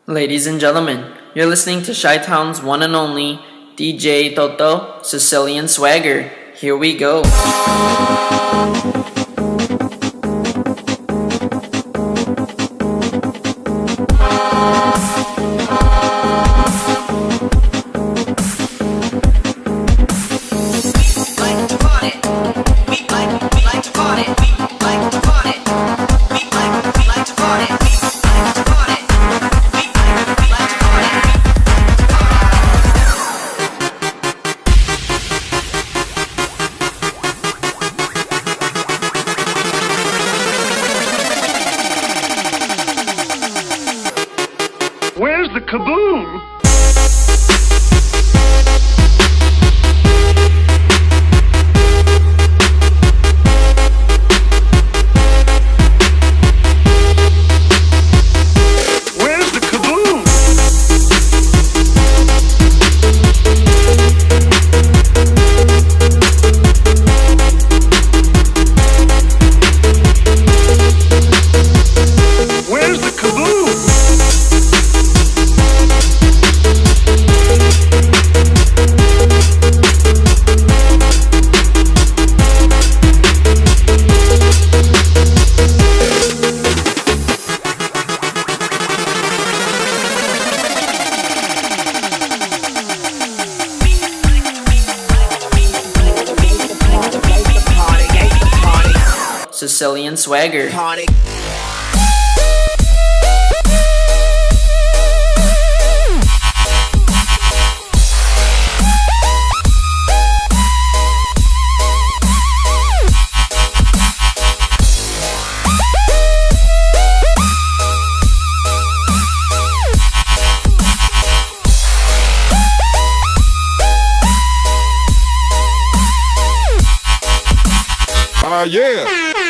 Ladies and gentlemen, you're listening to Chi-Town's one and only DJ Toto Sicilian Swagger. Here we go. Where's the kaboom? Where's the kaboom? Where's the kaboom? Sicilian Swagger. Party. Yeah.